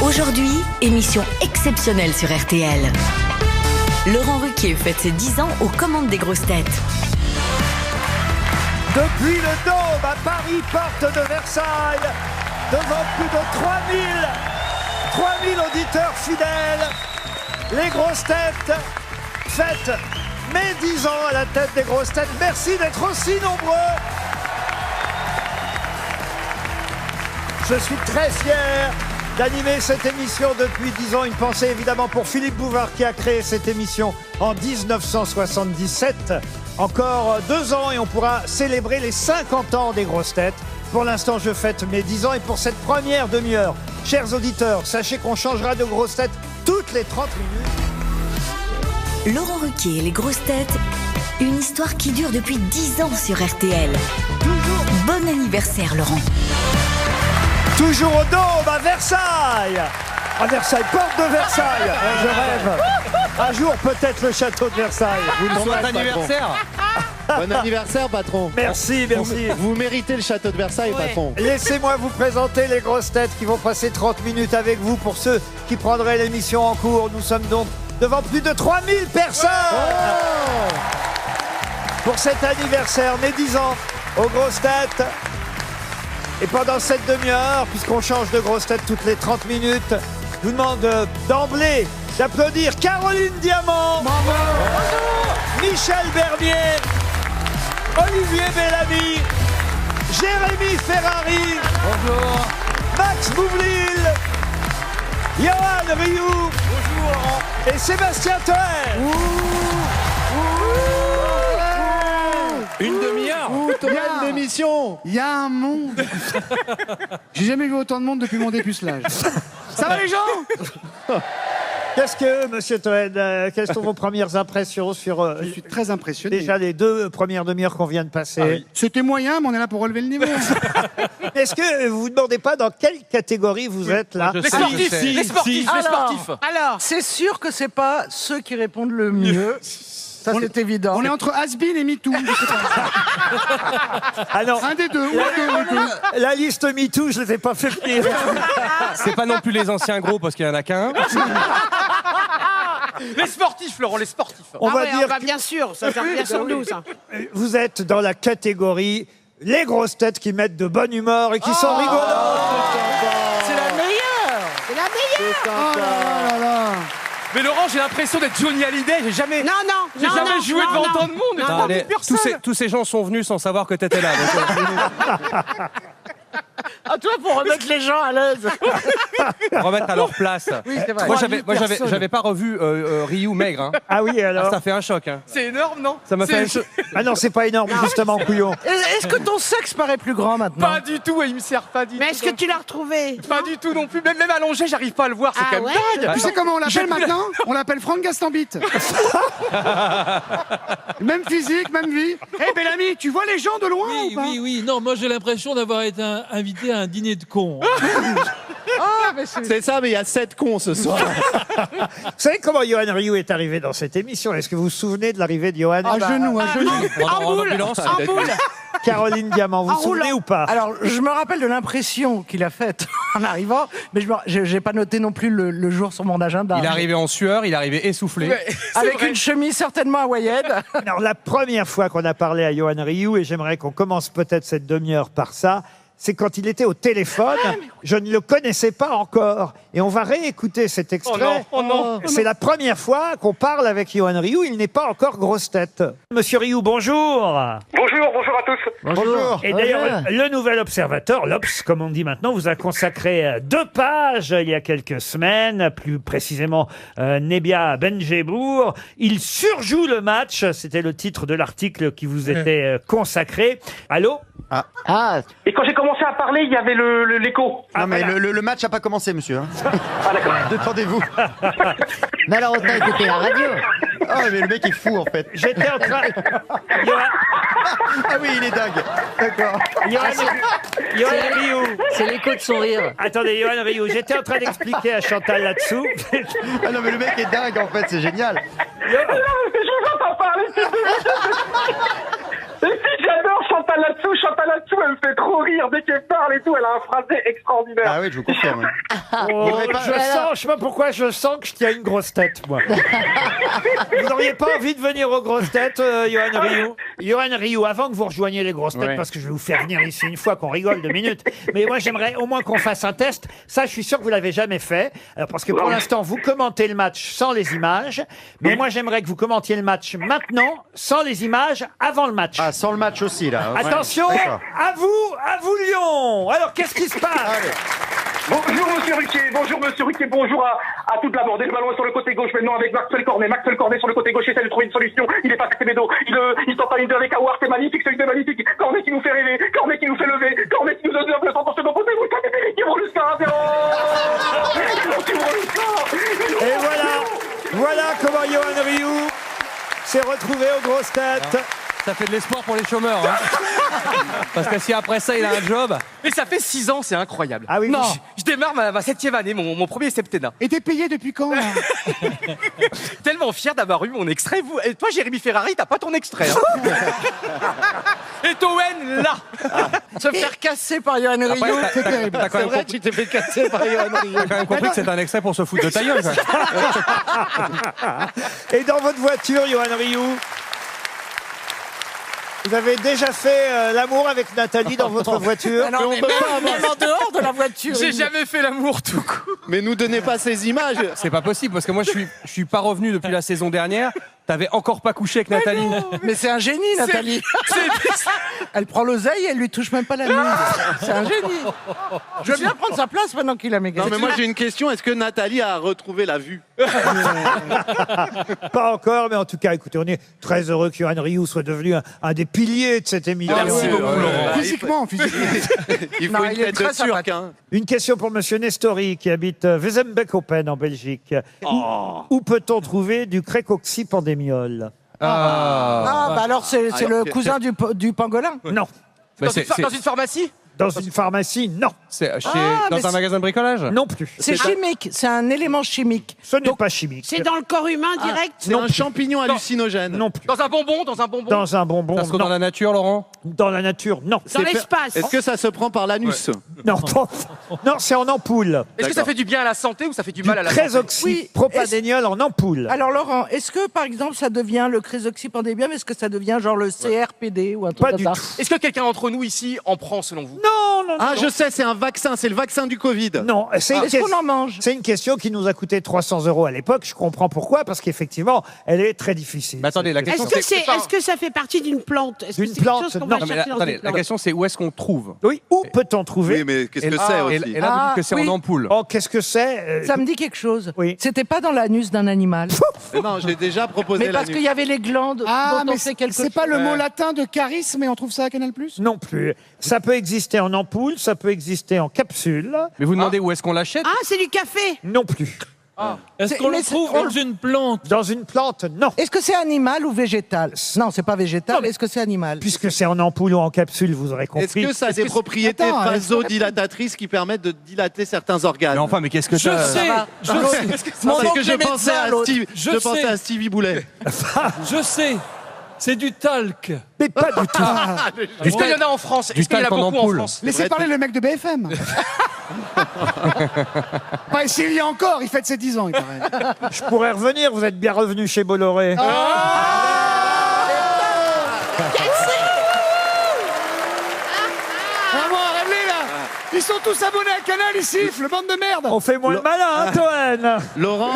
Aujourd'hui, émission exceptionnelle sur RTL. Laurent Ruquier fête ses 10 ans aux commandes des grosses têtes. Depuis le Dôme à Paris, porte de Versailles, devant plus de 3000 auditeurs fidèles, les grosses têtes fêtent mes 10 ans à la tête des grosses têtes. Merci d'être aussi nombreux. Je suis très fier d'animer cette émission depuis 10 ans. Une pensée évidemment pour Philippe Bouvard qui a créé cette émission en 1977. Encore 2 ans et on pourra célébrer les 50 ans des grosses têtes. Pour l'instant, je fête mes 10 ans et pour cette première demi-heure, chers auditeurs, sachez qu'on changera de grosses têtes toutes les 30 minutes. Laurent Ruquier et les grosses têtes, une histoire qui dure depuis 10 ans sur RTL. Toujours. Bon anniversaire, Laurent. Toujours au Dôme, à Versailles. À Versailles, porte de Versailles. Je rêve. Un jour, peut-être le château de Versailles. Vous le souhaitez anniversaire. Bon anniversaire, patron. Merci, merci. Vous méritez le château de Versailles, patron. Laissez-moi vous présenter les grosses têtes qui vont passer 30 minutes avec vous. Pour ceux qui prendraient l'émission en cours, nous sommes donc devant plus de 3000 personnes. Pour cet anniversaire, mes 10 ans aux grosses têtes. Et pendant cette demi-heure, puisqu'on change de grosse tête toutes les 30 minutes, je vous demande d'emblée d'applaudir Caroline Diamant, Michel Bernier, Olivier Bellamy, Jérémy Ferrari, bonjour, Max Boublil, Johan Rioux, bonjour, et Sébastien Toen. Une demi-heure. Quelle émission. Il y a un monde. J'ai jamais vu autant de monde depuis mon dépucelage. Ça va les gens? Qu'est-ce que, monsieur Toen, quelles sont vos premières impressions sur Je suis très impressionné. déjà les 2 premières demi-heures qu'on vient de passer? C'était moyen, mais on est là pour relever le niveau. Est-ce que vous ne demandez pas dans quelle catégorie vous êtes là? Les sportifs. Alors, c'est sûr que c'est pas ceux qui répondent le mieux. Ça, c'est évident. On est entre Has-Been et MeToo. je sais pas. Ah non, Un des deux. Ou un des la liste MeToo, je ne les ai pas fait venir. C'est pas non plus les anciens gros parce qu'il y en a qu'un. Les sportifs, Laurent, les sportifs. On va dire que bien sûr, ça fait bien sur nous, ça. vous êtes dans la catégorie les grosses têtes qui mettent de bonne humeur et qui sont rigolantes. C'est la meilleure. C'est la meilleure. Oh là là là. Mais Laurent, j'ai l'impression d'être Johnny Hallyday. J'ai jamais joué devant autant de monde. Non, Allez, tous ces gens sont venus sans savoir que t'étais là. À toi pour remettre les gens à l'aise. Remettre à leur place. Oui, c'est vrai. Moi, j'avais pas revu Ryu maigre. Hein. Ah oui, alors. Ça fait un choc. Hein. C'est énorme, non? Ça m'a fait un choc. Ah non, c'est pas énorme, justement, couillon. Est-ce que ton sexe paraît plus grand maintenant? Pas du tout, il me sert pas du tout. Mais est-ce que tu l'as retrouvé? Pas du tout non plus. Même allongé, j'arrive pas à le voir. C'est Ah quand même ouais? dingue. Tu sais comment on l'appelle maintenant? On l'appelle Franck Gastambit. Même physique, même vie. Hé Bellamy, tu vois les gens de loin ou pas? Oui. Non, moi j'ai l'impression d'avoir été invité à un dîner de cons. C'est ça, mais il y a 7 cons ce soir. Vous savez comment Johan Rioux est arrivé dans cette émission? Est-ce que vous vous souvenez de l'arrivée de Johan? À genoux, à genoux. En boule. Caroline Diamant, vous vous souvenez ou pas? Alors, je me rappelle de l'impression qu'il a faite en arrivant, mais j'ai pas noté non plus le jour sur mon agenda. Il est arrivé en sueur, il est arrivé essoufflé. Avec une chemise certainement hawaïenne. Alors, la première fois qu'on a parlé à Johan Rioux, et j'aimerais qu'on commence peut-être cette demi-heure par ça, c'est quand il était au téléphone. Je ne le connaissais pas encore. Et on va réécouter cet extrait. Oh non. C'est la première fois qu'on parle avec Johan Rioux. Il n'est pas encore grosse tête. Monsieur Rioux, bonjour. Bonjour à tous. Bonjour. Et d'ailleurs, le Nouvel Observateur, l'Obs, comme on dit maintenant, vous a consacré 2 pages il y a quelques semaines, plus précisément Nebia Benjebour. Il surjoue le match, c'était le titre de l'article qui vous était consacré. Allô? Et quand j'ai commencé à parler, il y avait l'écho. Non, mais voilà. le match n'a pas commencé, monsieur. Hein. Ah d'accord. Détendez-vous. Mais alors, on a écouté la radio. Ah, mais le mec est fou, en fait. J'étais en train... Ah oui, il est dingue. D'accord. Johan Rioux. C'est l'écho de son rire. Attendez, Johan Rioux, j'étais en train d'expliquer à Chantal là-dessous. Ah non, mais le mec est dingue, en fait, c'est génial. Je vous entends parler. Et puis j'adore Chantal là-dessous, elle me fait trop rire dès qu'elle parle et tout, elle a un phrasé extraordinaire. Ah oui, je vous confirme. Oh, je sais pas pourquoi je sens que je tiens une grosse tête, moi. Vous n'auriez pas envie de venir aux grosses têtes, Johan Rioux? Johan Rioux, avant que vous rejoigniez les grosses têtes, parce que je vais vous faire venir ici une fois qu'on rigole 2 minutes, mais moi j'aimerais au moins qu'on fasse un test. Ça, je suis sûr que vous l'avez jamais fait, parce que pour l'instant, vous commentez le match sans les images, mais moi j'aimerais que vous commentiez le match maintenant, sans les images, avant le match. Ah, sans le match aussi, là. Attention, à vous Lyon. Alors, qu'est-ce qui se passe? Bonjour Monsieur Ruquier, bonjour à toute la bande. Le ballon est sur le côté gauche maintenant avec Maxwell Cornet sur le côté gauche essaie de trouver une solution. Il est pas à Semedo, il tente à une avec Awar, c'est magnifique, Cornet qui nous fait rêver, Cornet qui nous fait lever, Cornet qui nous donne le temps pour se composer, qui roule le score à 0. Et voilà comment Johan Rioux s'est retrouvé aux grosses têtes. Ça fait de l'espoir pour les chômeurs. Parce que si après ça, il a un job. Mais ça fait 6 ans, c'est incroyable. Ah oui, non, je démarre ma 7e année, mon premier septennat. Et t'es payé depuis quand, là? Tellement fier d'avoir eu mon extrait. Et toi, Jérémy Ferrari, t'as pas ton extrait. Et Toen, là. Se faire casser par Johan Rioux. C'est terrible. T'as quand même compris tu t'es fait casser par Johan Rioux. T'as quand même compris que c'est un extrait pour se foutre de ta gueule. Et dans votre voiture, Johan Rioux, vous avez déjà fait l'amour avec Nathalie dans votre voiture? Ah non, mais même en dehors de la voiture. J'ai jamais fait l'amour tout court. Mais nous donnez pas ces images. C'est pas possible parce que moi je suis pas revenu depuis la saison dernière. T'avais encore pas couché avec Nathalie. Mais c'est un génie, Nathalie. Elle prend l'oseille et elle lui touche même pas la nuque. C'est un génie. Je veux bien prendre sa place maintenant qu'il a méga. Non mais moi j'ai une question, est-ce que Nathalie a retrouvé la vue? Pas encore, mais en tout cas, écoutez, on est très heureux que Johan Rioux soit devenu un des piliers de cette émission. Merci beaucoup, Laurent. Physiquement. Il faut une tête de turc, hein. Une question pour Monsieur Nestori qui habite Wezenbeek-Open en Belgique. Où peut-on trouver du crécoxy pandémiol? Bah alors c'est le cousin du pangolin. Non. Dans une pharmacie? Dans une pharmacie, non. C'est dans un magasin de bricolage? Non plus. C'est chimique, c'est un élément chimique. Ce n'est pas chimique. C'est dans le corps humain direct? C'est un champignon hallucinogène. Non plus. Dans un bonbon? Dans un bonbon, Ça se trouve dans non. la nature, Laurent? Dans la nature, non. Dans l'espace? Est-ce que ça se prend par l'anus? Non, non, c'est en ampoule. Est-ce que ça fait du bien à la santé ou ça fait du mal à la santé? Crésoxypropadéniol en ampoule. Alors Laurent, est-ce que par exemple ça devient le crésoxypandémium? Est-ce que ça devient genre le CRPD ou un truc Pas comme du ça? tout. Est-ce que quelqu'un d'entre nous ici en prend selon vous? Non, Ah, je sais, c'est un vaccin, c'est le vaccin du Covid. Non, Est-ce qu'on en mange? C'est une question qui nous a coûté 300 € à l'époque. Je comprends pourquoi, parce qu'effectivement, elle est très difficile. Mais attendez, la question Est-ce que ça fait partie d'une plante? Est-ce que D'une c'est quelque plante, chose qu'on non. va Non, mais chercher dans attendez, une la plante? question c'est où est-ce qu'on trouve? Oui, où peut-on trouver? Oui, mais qu'est-ce que c'est aussi? Et là, vous dites que c'est oui. en ampoule. Oh, qu'est-ce que c'est Ça me dit quelque chose. Oui. C'était pas dans l'anus d'un animal. Mais non, je l'ai déjà proposé Mais parce qu'il l'anus. y avait les glandes Ah, dont on mais sait quelque chose. c'est pas le mot latin de charisme et on trouve ça à Canal+? Non plus. Ça peut exister en ampoule, ça peut exister en capsule. Mais vous demandez où est-ce qu'on l'achète? Ah, c'est du café? Non plus. Est-ce qu'on le trouve dans une plante? Dans une plante, non. Est-ce que c'est animal ou végétal? Non, c'est pas végétal. Est-ce que c'est animal? Puisque c'est en ampoule ou en capsule, vous aurez compris. Est-ce que ça a des propriétés Attends, vasodilatatrices qui permettent de dilater certains organes? Mais enfin, mais qu'est-ce que Je ça... sais, je sais, Non, c'est que je pensais à l'autre. Steve, Je je pensais sais. à Stevie Boulet. je sais. C'est du talc. Mais pas du tout. Est-ce qu'il y en a en France? Est-ce qu'il y en a talc en beaucoup en ampoule. France? Laissez parler le mec de BFM. Enfin, et s'il y a encore, il fête ses 10 ans, il paraît. Je pourrais revenir, vous êtes bien revenu chez Bolloré. Vraiment, arrêtez là. Ils sont tous abonnés à Canal, ils sifflent, bande de merde. On fait moins le malin, hein, Toen? Laurent,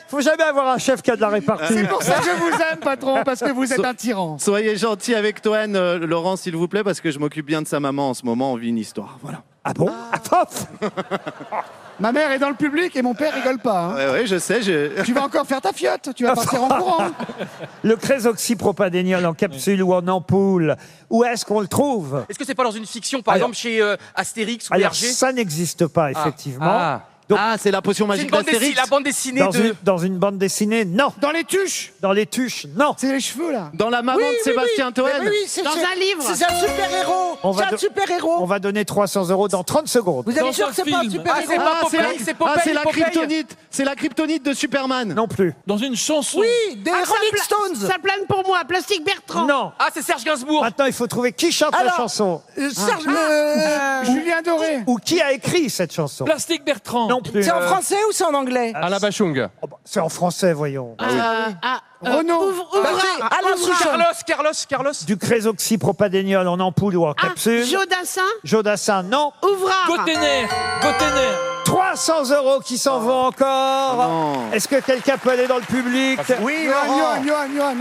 Faut jamais avoir un chef qui a de la répartie. C'est pour ça que je vous aime, patron, parce que vous êtes un tyran. soyez gentil avec Toen, Laurent, s'il vous plaît, parce que je m'occupe bien de sa maman en ce moment. On vit une histoire. Voilà. Ah bon? Ma mère est dans le public et mon père rigole pas. Hein. Ouais, je sais. Tu vas encore faire ta fiotte, tu vas partir en courant. Le crésoxypropadéniol en capsule ou en ampoule, où est-ce qu'on le trouve? Est-ce que c'est pas dans une fiction, par Alors- exemple chez Astérix ou Alors, Hergé? ça n'existe pas, effectivement. Ah, c'est la potion magique d'Astérix. la bande dessinée Dans une bande dessinée, non. Dans les tuches. Dans les tuches, non. C'est les cheveux, là. Dans la maman de Sébastien Toen. Oui, c'est Dans un livre. C'est un super-héros. On va C'est un do- super-héros. On va donner 300 € dans 30 secondes. Vous êtes Dans sûr un que c'est pas un film. super-héros c'est pas Popeye, c'est Popeye, c'est la Popeye. kryptonite. C'est la kryptonite de Superman. Non plus. Dans une chanson. Oui, des Ah, ça Rolling pla- Stones. Ça plane pour moi, Plastique Bertrand. Non. Ah, c'est Serge Gainsbourg. Maintenant, il faut trouver qui chante la Alors, chanson. Serge, Julien Doré. Ou qui a écrit cette chanson. Plastique Bertrand. Non plus. c'est en français ou c'est en anglais À la Bachung. Oh, bah, c'est en français, voyons. Renaud. Alain Souchon. Carlos. Du crésoxypropadéniol en ampoule ou en capsule. Jodassin. Jodassin, non. Ouvrard. Gotener. 300 € qui s'en vont encore. non. Est-ce que quelqu'un peut aller dans le public? Oui, Johan.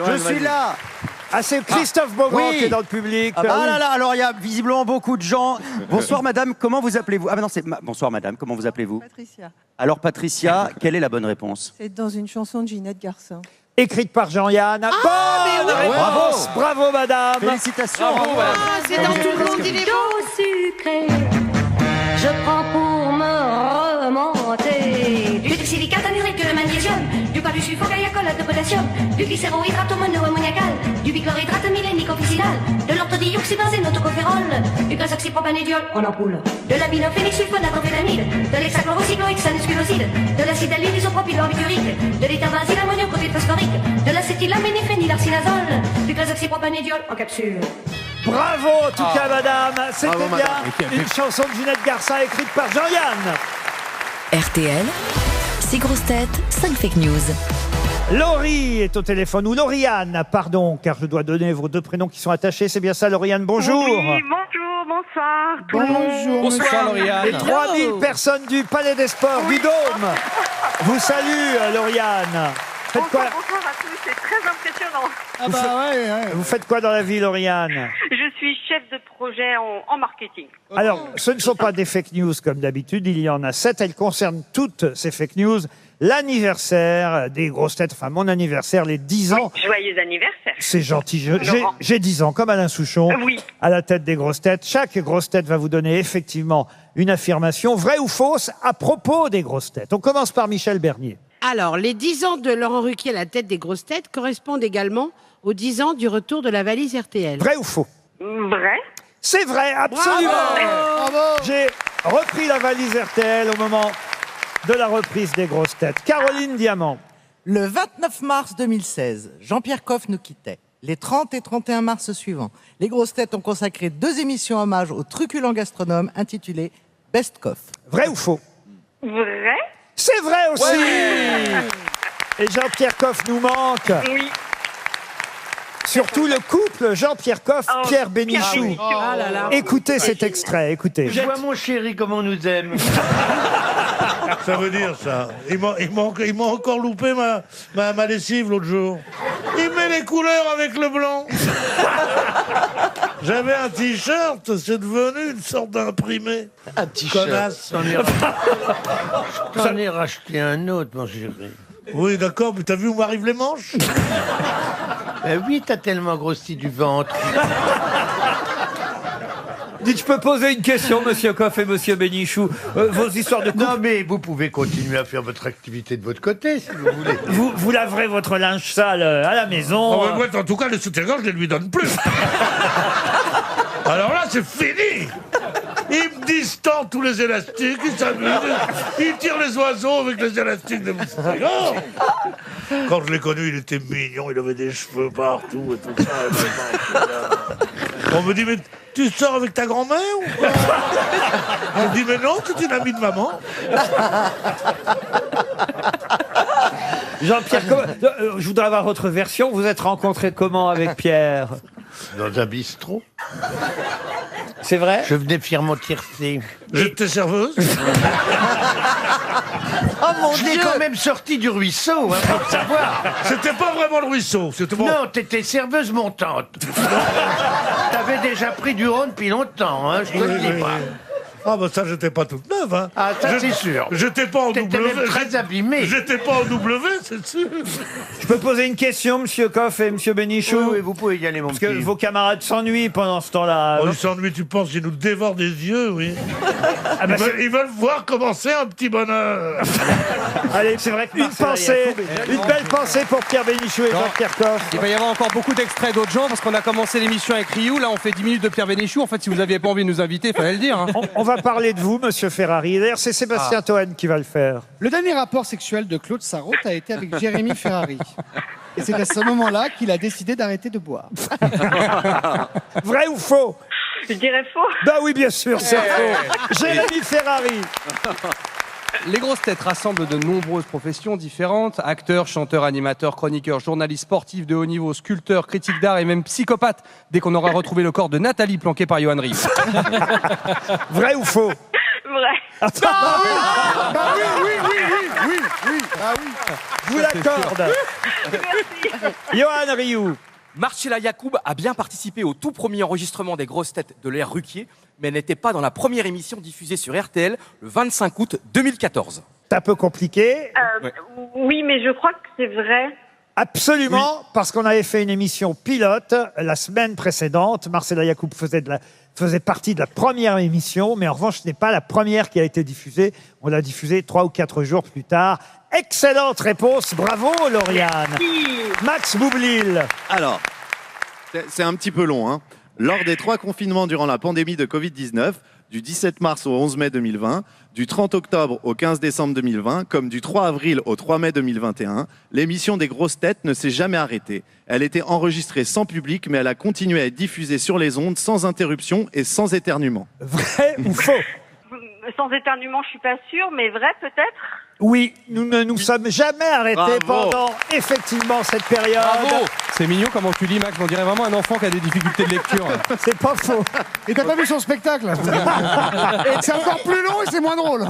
Je suis là. Ah, c'est Christophe Beaugrand Oui. qui est dans le public. Ah là là, alors il y a visiblement beaucoup de gens. Bonsoir madame, comment vous appelez-vous? Ah ben non, c'est bonsoir madame, comment vous appelez-vous? Patricia, Alors Patricia, quelle est la bonne réponse? c'est dans une chanson de Ginette Garcin. Écrite par Jean-Yann. Bonne réponse. Bravo, madame. Félicitations. Ah, c'est dans Tout le monde il est beau. Sucré, je prends pour me remonter. Du silicate anhydrique, le magnésium, du pas du sulfogaiacol de potassium, du glycérohydrate monoammoniacal, du bichlorhydrate mylénique officinal, de l'orthodioxybenzène autocophérol, du gazoxypropanédiol en ampoule, de la binophénylsulfonatrophénamide, de l'hexachlorocycloïde sanesculoside, de l'acide allyl isopropylbarbiturique, de l'étherbenzyle ammonium-chloride phosphorique, de l'acétylaménéphénylarcinazole, du gazoxypropanédiol en capsule. Bravo, en tout cas, madame. C'était Bravo, bien madame. une chanson de Ginette Garcin écrite par Jean-Yann. RTL, 6 grosses têtes, 5 fake news. Laurie est au téléphone, ou Lauriane, pardon, car je dois donner vos deux prénoms qui sont attachés. C'est bien ça, Lauriane, bonjour. Oui, bonjour, bonsoir. tout le monde. Bonjour, Bonsoir, Lauriane. Les 3000 personnes du Palais des Sports, du Dôme, vous saluent, Lauriane. Faites quoi, Bonsoir à tous, c'est très impressionnant. Ah bah ouais. vous faites quoi dans la vie, Lauriane? Je suis chef de projet en marketing. Alors, ce ne sont pas des fake news comme d'habitude, il y en a 7. Elles concernent toutes ces fake news. L'anniversaire des grosses têtes, enfin mon anniversaire, les 10 ans. Joyeux anniversaire. C'est gentil, Laurent. j'ai 10 ans, comme Alain Souchon, Oui. à la tête des grosses têtes. Chaque grosse tête va vous donner effectivement une affirmation, vraie ou fausse, à propos des grosses têtes. On commence par Michel Bernier. Alors, les 10 ans de Laurent Ruquier à la tête des grosses têtes correspondent également aux 10 ans du retour de la valise RTL. Vrai ou faux? Vrai. C'est vrai, absolument. Bravo. J'ai repris la valise RTL au moment de la reprise des grosses têtes. Caroline Diamant. Le 29 mars 2016, Jean-Pierre Coff nous quittait. Les 30 et 31 mars suivants, les grosses têtes ont consacré 2 émissions hommage au truculent gastronome intitulées Best Coff. Vrai ou faux? Vrai. C'est vrai aussi. Et Jean-Pierre Coff nous manque. Oui. Surtout le couple Jean-Pierre Coff, Oh, Pierre Bénichou. Ah là là. Écoutez cet extrait, écoutez. Je vois mon chéri comme on nous aime. Ça veut dire ça. Il m'a encore loupé ma lessive l'autre jour. Il met les couleurs avec le blanc. J'avais un t-shirt, c'est devenu une sorte d'imprimé. Un t-shirt. Connasse. J'en ai racheté un autre, mon chéri. Oui, d'accord, mais t'as vu où m'arrivent les manches? Oui, t'as tellement grossi du ventre. Dites, je peux poser une question, monsieur Coff et monsieur Bénichou. Vos histoires de couple. Non, mais vous pouvez continuer à faire votre activité de votre côté, si vous voulez. Vous laverez votre linge sale à la maison. Oh, ouais, en tout cas, les soutiens-gorge, je ne lui donne plus. Alors là, c'est fini. Il me distend tous les élastiques, il s'amuse, il tire les oiseaux avec les élastiques de mon soutien-gorge. Quand je l'ai connu, il était mignon, il avait des cheveux partout et tout ça. On me dit, mais tu sors avec ta grand-mère ou quoi? Je me dis, mais non, c'est une amie de maman. Jean-Pierre Coff, je voudrais avoir votre version. Vous êtes rencontré comment avec Pierre? Dans un bistrot. C'est vrai? Je venais faire mon tiercé. J'étais serveuse. Oh mon Dieu! J'étais quand même sorti du ruisseau, hein, faut le savoir. C'était pas vraiment le ruisseau. C'était bon. Non, t'étais serveuse montante. T'avais déjà pris du rhum depuis longtemps, hein, je te le dis pas. Ah, bah ça, j'étais pas toute neuve, hein. Ah, ça, c'est sûr. J'étais pas en T'étais W. même très abîmé. J'étais pas en W, c'est sûr. Je peux poser une question, monsieur Coff et monsieur Bénichou? Oui, vous pouvez y aller, mon Parce petit. que vos camarades s'ennuient pendant ce temps-là. Oh, ils s'ennuient, tu penses, ils nous dévorent des yeux, oui. Ah bah, Ils veulent voir commencer un petit bonheur. allez, c'est vrai que une belle pensée pour Pierre Bénichou et Jean-Pierre Coff. Il va y avoir encore beaucoup d'extraits d'autres gens parce qu'on a commencé l'émission avec Ryu. Là, on fait 10 minutes de Pierre Bénichou. En fait, si vous aviez pas envie de nous inviter, il fallait le dire. Hein. On va parler de vous, monsieur Ferrari. D'ailleurs, c'est Sébastien Toen qui va le faire. Le dernier rapport sexuel de Claude Sarraute a été avec Jérémy Ferrari. Et c'est à ce moment-là qu'il a décidé d'arrêter de boire. Vrai ou faux? Je dirais faux. Bah oui, bien sûr, c'est faux. Jérémy Ferrari. Les grosses têtes rassemblent de nombreuses professions différentes. Acteurs, chanteurs, animateurs, chroniqueurs, journalistes sportifs de haut niveau, sculpteurs, critiques d'art et même psychopathes dès qu'on aura retrouvé le corps de Nathalie planqué par Johan Rioux. Vrai ou faux? Vrai. Bah oui. Je vous l'accorde. Johan Rioux. Marcella Yacoub a bien participé au tout premier enregistrement des grosses têtes de l'ère Ruquier, mais elle n'était pas dans la première émission diffusée sur RTL le 25 août 2014. C'est un peu compliqué. Oui, mais je crois que c'est vrai. Absolument, parce qu'on avait fait une émission pilote la semaine précédente. Marcella Yacoub faisait partie de la première émission, mais en revanche, ce n'est pas la première qui a été diffusée. On l'a diffusée 3 ou 4 jours plus tard. Excellente réponse, bravo Lauriane. Max Boublil. Alors, c'est un petit peu long, hein. Lors des 3 confinements durant la pandémie de Covid-19, du 17 mars au 11 mai 2020, du 30 octobre au 15 décembre 2020, comme du 3 avril au 3 mai 2021, l'émission des grosses têtes ne s'est jamais arrêtée. Elle était enregistrée sans public, mais elle a continué à être diffusée sur les ondes sans interruption et sans éternuement. Vrai ou faux? Sans éternuement, je suis pas sûre, mais vrai peut-être. Oui, nous ne nous sommes jamais arrêtés pendant effectivement cette période. Bravo. C'est mignon comment tu lis, Max. On dirait vraiment un enfant qui a des difficultés de lecture. C'est pas faux. Et t'as pas vu son spectacle? C'est encore plus long et c'est moins drôle.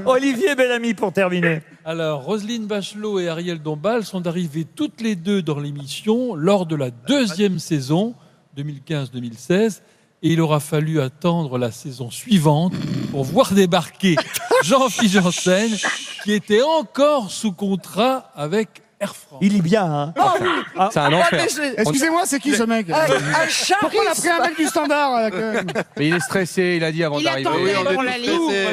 Olivier Bellamy pour terminer. Alors, Roselyne Bachelot et Ariel Dombal sont arrivés toutes les deux dans l'émission lors de la 2e saison, 2015-2016. Et il aura fallu attendre la saison suivante pour voir débarquer Jean-Philippe Janssen, qui était encore sous contrat avec Air France. Il est bien, hein. C'est un enfer. Excusez-moi, c'est qui ce mec? Pourquoi on a pris un mec du standard? Mais il est stressé, il a dit avant d'arriver.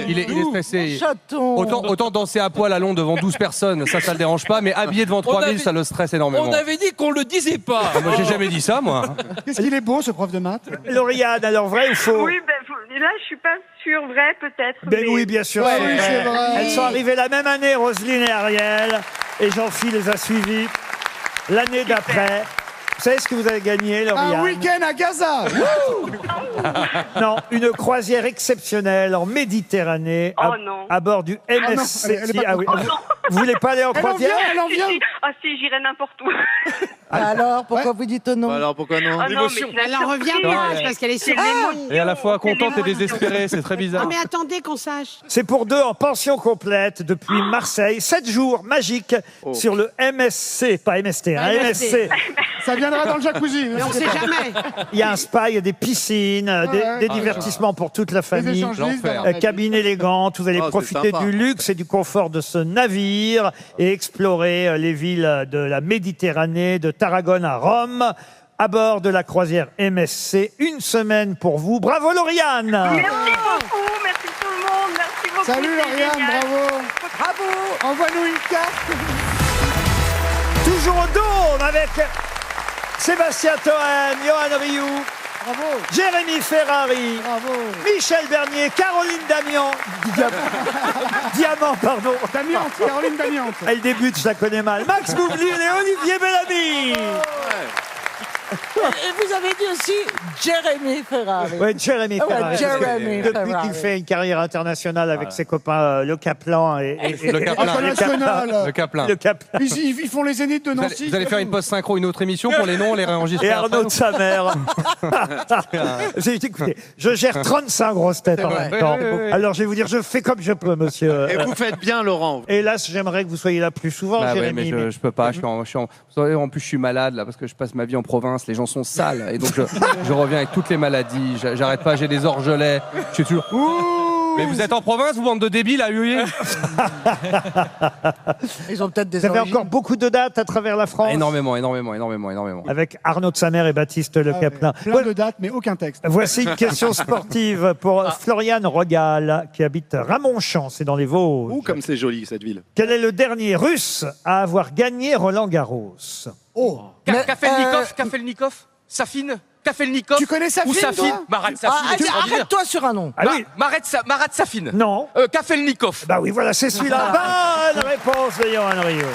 Il est stressé. Autant danser à poil à Londres devant 12 personnes, ça le dérange pas, mais habillé devant 3000, ça le stresse énormément. On avait dit qu'on le disait pas. Moi, j'ai jamais dit ça, moi. Qu'est-ce qu'il est beau, ce prof de maths. Lauriane, alors vrai ou faux? Oui, là, je suis pas sûre. Vrai peut-être. Ben oui, bien sûr. Ouais, c'est oui, vrai. c'est vrai. Elles sont arrivées la même année, Roselyne et Ariel. Et Jean-Philippe les a suivies l'année d'après. Vous savez ce que vous avez gagné, Lauriane? Un week-end à Gaza. Non, une croisière exceptionnelle en Méditerranée à bord du MSC. Vous voulez pas aller en croisière? Elle en vient. Ah si, j'irai n'importe où. Alors, pourquoi vous dites non? Alors pourquoi non? Ah non, mais Elle en revient pas, parce qu'elle est sur Et à la fois contente et désespérée, c'est très bizarre. Ah, mais attendez qu'on sache. C'est pour 2 en pension complète depuis Marseille. 7 jours magiques sur le MSC, pas MST, hein, MSC. Ça viendra dans le jacuzzi. Mais on sait jamais. Il y a un spa, il y a des piscines, des divertissements pour toute la famille. Cabine élégante, vous allez profiter du luxe et du confort de ce navire et explorer les villes de la Méditerranée, de Tarragone à Rome, à bord de la croisière MSC. 1 semaine pour vous. Bravo Lauriane! Merci beaucoup, merci tout le monde, merci beaucoup. Salut Lauriane, bravo! Bravo! Envoie-nous une carte! Toujours au dôme avec Sébastien Toen, Johan Rioux, Bravo! Jérémy Ferrari, Bravo! Michel Bernier, Caroline Damian, Diamant, pardon. Damiante, Caroline Damiante. Elle débute, je la connais mal. Max Boublil et Olivier Bellamy. Et vous avez dit aussi Jérémy Ferrari. Oui, Jérémy Ferrari. Ouais, Jérémy Depuis Ferrari. qu'il fait une carrière internationale avec ses copains Le Kaplan et Le Kaplan. Le Kaplan. Ils font les Zéniths de Nancy. Vous allez faire une post-synchro, une autre émission pour les noms, les réenregistrer. Et Arnaud de sa mère. Écoutez, je gère 35 grosses têtes en même temps. Alors je vais vous dire, je fais comme je peux, monsieur. Et vous faites bien, Laurent. Hélas, j'aimerais que vous soyez là plus souvent, Bah ouais, Jérémy. mais je peux pas. En plus, je suis malade là parce que je passe ma vie en province. Les gens sont sales et donc je reviens avec toutes les maladies. J'arrête pas. J'ai des orgelets. Je suis toujours. Mais vous êtes en province, vous, bande de débiles, à huer. Ils ont peut-être des Vous avez origines. encore beaucoup de dates à travers la France. Énormément. Avec Arnaud de Samer et Baptiste Le Caplin. Plein de dates, mais aucun texte. Voici une question sportive pour Floriane Rogal, qui habite Ramonchamp, c'est dans les Vosges. Ouh, comme c'est joli cette ville. Quel est le dernier Russe à avoir gagné Roland-Garros? Oh. Kafelnikov, Safine, Kafelnikov. Tu connais Safine, ou Safine? toi Marat Safine. extraordinaire. Arrête-toi sur un nom. Ah oui. Marat Safine. Non. Kafelnikov. Bah oui, voilà, c'est celui-là. Bonne réponse de Johan Rioux.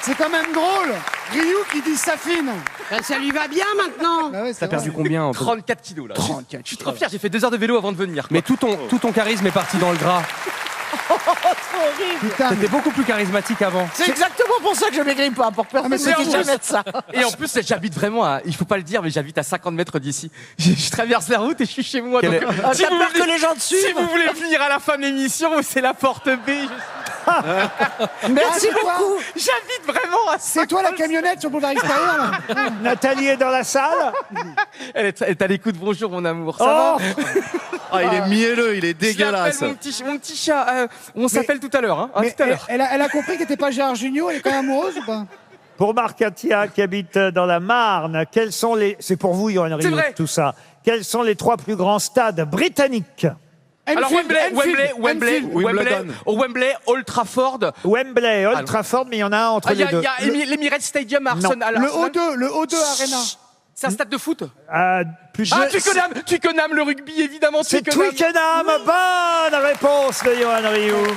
C'est quand même drôle. Ryu qui dit Safine. Ben, ça lui va bien maintenant. Bah ouais, T'as perdu combien Antoine 34 kilos là. Je suis trop fier, j'ai fait 2 heures de vélo avant de venir. Mais tout ton charisme est parti dans le gras. Putain, T'étais beaucoup plus charismatique avant. C'est exactement pour ça que je maigris pas, pour personne ne c'est en dit plus- jamais de ça. Et en plus, j'habite vraiment à. Il faut pas le dire, mais j'habite à 50 mètres d'ici. Je traverse la route et je suis chez moi. Quel Donc, est- Ah, t'as peur que les gens te si suivent. vous voulez venir à la fin de l'émission, c'est la porte B. Merci c'est quoi beaucoup. J'habite vraiment à c'est toi la camionnette sur le boulevard extérieur là. Nathalie est dans la salle. Elle est à l'écoute. Bonjour, mon amour. Ça Oh va Ah, il est mielleux, il est Je dégueulasse. l'appelle mon petit chat. On s'appelle tout à l'heure. Hein, Mais tout à l'heure. elle a compris que t'étais pas Gérard Jugnot, elle est quand même amoureuse ou pas? Pour Marc Katia, qui habite dans la Marne, quels sont les... C'est pour vous, Johan Rioux, vrai. tout ça. Quels sont les 3 plus grands stades britanniques? Alors Wembley, Wimbledon. au Wembley, Old Trafford. Wembley, Old Trafford, mais il y en a un entre Il y les a, deux. l'Emirates Stadium à Arsenal. Le O2 Arena. C'est un stade de foot. Plus Ah, Twickenham, le rugby, évidemment. C'est Twickenham. Bonne réponse de Johan Rioux.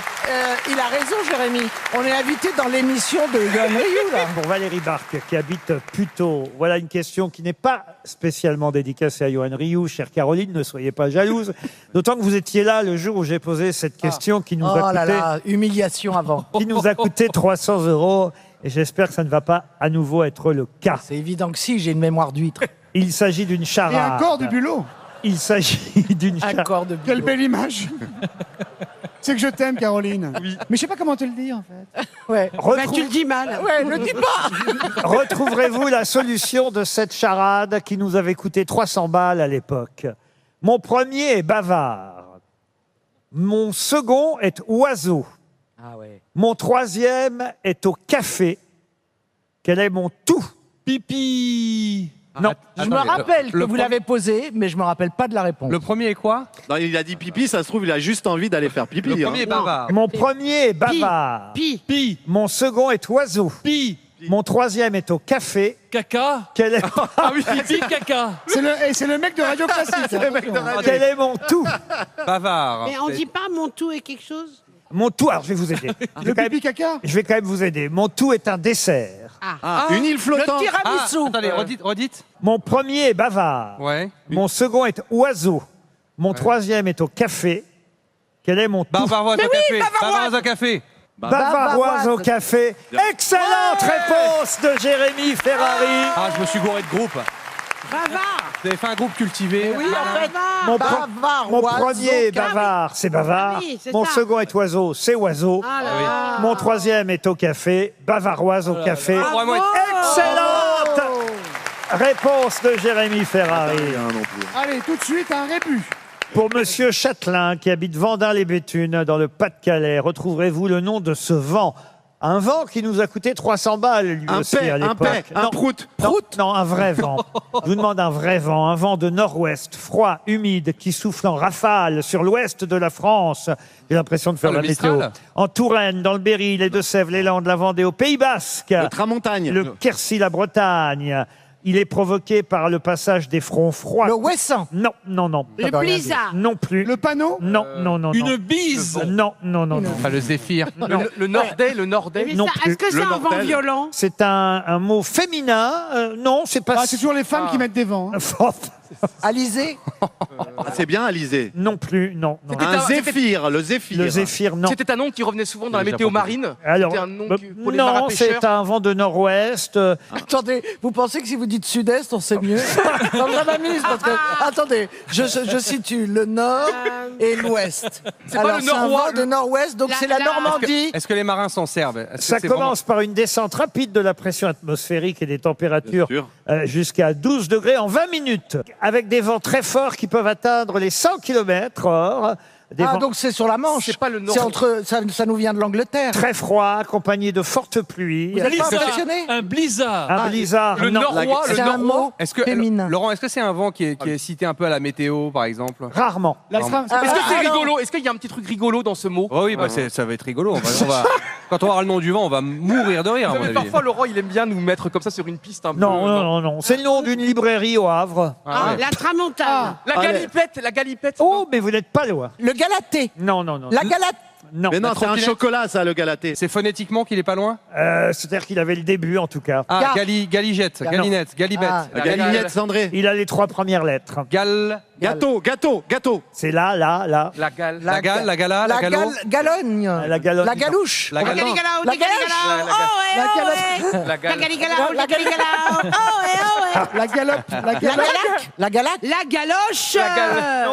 Il a raison, Jérémy. On est invité dans l'émission de Johan Rioux, là. Pour Valérie Barque, qui habite Puteaux, voilà une question qui n'est pas spécialement dédicacée à Johan Rioux. Chère Caroline, ne soyez pas jalouse. D'autant que vous étiez là le jour où j'ai posé cette question qui nous a Oh coûté... là là, humiliation avant. qui nous a coûté 300 €. Et j'espère que ça ne va pas à nouveau être le cas. C'est évident que si, j'ai une mémoire d'huître. Il s'agit d'une charade. Et un corps de bulot. Il s'agit d'une Un charade. corps de Quelle bulot. belle image. C'est que je t'aime, Caroline. Oui. Mais je sais pas comment te le dire, en fait. Ouais. Ben, tu le dis mal. Ouais, ne dis pas. Retrouverez-vous la solution de cette charade qui nous avait coûté 300 balles à l'époque? Mon premier est bavard. Mon second est oiseau. Ah ouais. Mon troisième est au café. Quel est mon tout? Pipi. Non. Je me rappelle que vous l'avez posé, mais je me rappelle pas de la réponse. Le premier est quoi? Non, il a dit pipi, ça se trouve, il a juste envie d'aller faire pipi. Le hein. premier est bavard. Mon premier est bavard. Pi. Mon second est oiseau. Pi, Mon troisième est au café. caca. Quel est, Ah oui, pipi, caca. C'est le mec de Radio Classique. quel est mon tout? Bavard. Mais on dit pas mon tout est quelque chose. Mon tout, alors je vais vous aider. Le pipi caca. Je vais quand même vous aider. Mon tout est un dessert. Ah, une île flottante. Le tiramisu. Attendez, redites. Mon premier est bavard. Ouais. Mon second est oiseau. Mon troisième est au café. Quel est mon tout? Bavaroise au café. Bavaroise au café. Bavaroise au café. Excellente réponse de Jérémy Ferrari. Ah, je me suis gouré de groupe. Bavard. Vous avez fait un groupe cultivé. Oui, en fait, Mon, bavard, mon oiseau, premier est café. bavard, c'est bavard. Ah oui, c'est Mon ça. second est oiseau, c'est oiseau. Ah là là. Mon troisième est au café, bavaroise au café. Faut vraiment être- Excellente réponse de Jérémy Ferrari. Rien non plus. Allez, tout de suite, un rébut. Pour Monsieur Châtelain, qui habite Vendin-les-Béthunes, dans le Pas-de-Calais, retrouverez-vous le nom de ce vent? Un vent qui nous a coûté 300 balles, lui Un aussi, paix, à un l'époque. paix, un Non, prout. non, un vrai vent. Je vous demande un vrai vent, un vent de nord-ouest, froid, humide, qui souffle en rafale sur l'ouest de la France. J'ai l'impression de faire Ah, la le météo. Mistral. En Touraine, dans le Berry, les Deux-Sèvres, les Landes, la Vendée, au Pays Basque, Le tramontagne. le Quercy, la Bretagne. Il est provoqué par le passage des fronts froids. Le Ouessant. Non, non, non. Le blizzard. Non plus. Le panneau. Non, non, non. Une non. bise. Non, non, non, non. Ah, le zéphyr. Le Nordais. Mais Non ça, plus. est-ce que c'est Le un vent mortel. violent? C'est un mot féminin. Non, c'est pas. Ah, c'est toujours les femmes qui mettent des vents. hein. Alizé. Ah, c'est bien, Alizé. Non plus, non. non. C'était Un un- zéphyr, le zéphyr. Le zéphyr, non. C'était un nom qui revenait souvent dans la Les météo Japonais. marine. Alors, C'était un nom pour les non, marins-pêcheurs. c'est un vent de nord-ouest. Attendez, vous pensez que si vous dites sud-est, on sait mieux? Non, ça m'amuse parce que. Attendez, je situe le nord et l'ouest. C'est pas Alors, le c'est un nord-ouest, vent de nord-ouest, donc c'est la Normandie. Est-ce que les marins s'en servent? Est-ce que Ça c'est commence par une descente rapide de la pression atmosphérique et des températures Bien sûr. jusqu'à 12 degrés en 20 minutes, avec des vents très forts qui peuvent atteindre les 100 km/h. Ah, donc c'est sur la Manche. C'est pas le nord. C'est entre, ça nous vient de l'Angleterre. Très froid, accompagné de fortes pluies. Vous êtes pas Blizzard. impressionné? Un blizzard. Un blizzard. Le non. Norrois, le C'est un Norrois. mot Est-ce que, féminin. Laurent, est-ce que c'est un vent qui est cité un peu à la météo, par exemple? Rarement. Rarement. Est-ce que c'est non. rigolo? Est-ce qu'il y a un petit truc rigolo dans ce mot? Oh oui, bah ça va être rigolo. Quand on aura le nom du vent, on va mourir de rire, à Non, mon mais avis. parfois, Laurent, il aime bien nous mettre comme ça sur une piste un peu. Non. C'est le nom d'une librairie au Havre. Ah, la tramontane. La galipette, la galipette. Oh, mais vous n'êtes pas loin. Le Galaté. Non. La Galate. Non. Mais non, c'est un trottinette. chocolat, ça, le Galaté. C'est phonétiquement qu'il est pas loin? C'est-à-dire qu'il avait le début, en tout cas. Ah, galigette, galinette, galibette. Ah, La galinette cendrée. Il a les 3 premières lettres. Gâteau. C'est là. La gale, la gala, la galo. Galogne. La galogne. La galouche. La galo. Galigala, La galigala, galoche. oh, ouais, oh, ouais. La gale. Galigala, galigala, oh, ouais, oh, ouais. La galope. La galac. La galac. La galoche.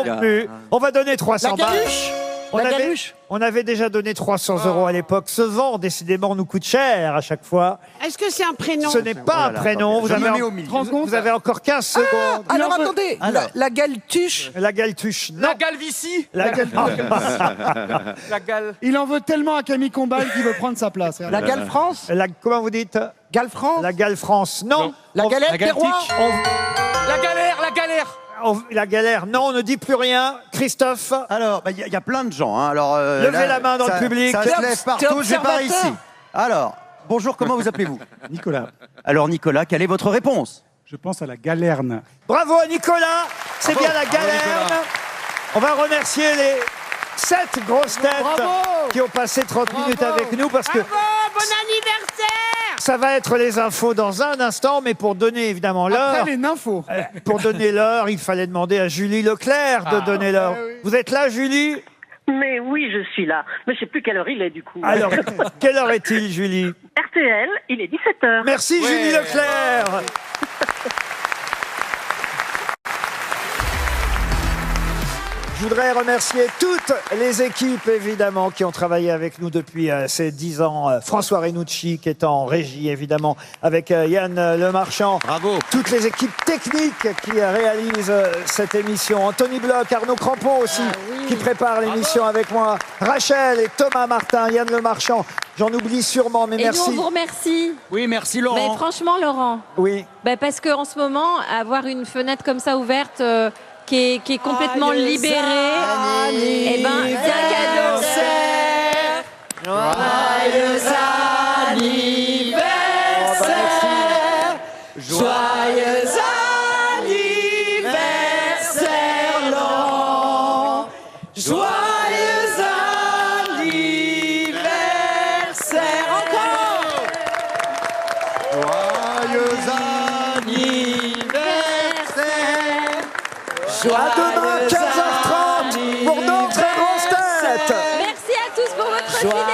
Non plus. On va donner 300 La balles. galuche. On avait déjà donné 300 € à l'époque. Ce vent, décidément, nous coûte cher à chaque fois. Est-ce que c'est un prénom? Ce n'est pas un prénom. Vous avez encore 15 secondes. Alors attendez. La galtuche. La galtuche. Non. La galvicie. La gal- La gale. Il en veut tellement à Camille Combal qu'il veut prendre sa place. La Gale France. Comment vous dites? Gale France. La Gale France. Non. La galette des rois. La galère, la galère. La galère. Non, on ne dit plus rien. Christophe. Alors, il y a plein de gens. Hein. Alors, Levez la main dans le public. Ça se lève partout, je vais par ici. Alors, bonjour, comment vous appelez-vous? Nicolas, Alors, Nicolas, quelle est votre réponse? je pense à la galerne. Bravo à Nicolas. C'est bien la galerne. On va remercier les 7 grosses têtes qui ont passé 30 minutes avec nous parce que Bravo, bon anniversaire. ça va être les infos dans un instant, mais pour donner évidemment l'heure, Après les nymphos. pour donner l'heure, il fallait demander à Julie Leclerc de donner l'heure. Vous êtes là, Julie? Mais oui, je suis là. Mais je sais plus quelle heure il est du coup. Alors, quelle heure est-il, Julie? RTL, il est 17h. Merci, Julie Leclerc. Je voudrais remercier toutes les équipes, évidemment, qui ont travaillé avec nous depuis ces 10 ans. François Renucci, qui est en régie, évidemment, avec Yann Lemarchand. Bravo. Toutes les équipes techniques qui réalisent cette émission. Anthony Bloch, Arnaud Crampon aussi, qui prépare l'émission avec moi. Rachel et Thomas Martin, Yann Lemarchand. J'en oublie sûrement, mais Et merci. nous, on vous remercie. Oui, merci Mais Laurent. franchement, Laurent, Oui. parce qu'en ce moment, avoir une fenêtre comme ça ouverte, qui est complètement libérée, et ben, c'est un cadeau. Joyeux anniversaire, joyeux anniversaire, Laurent. Joyeux anniversaire encore. Joyeux anniversaire. À demain, 15h30, pour d'autres grosses têtes. Merci à tous pour votre fidélité.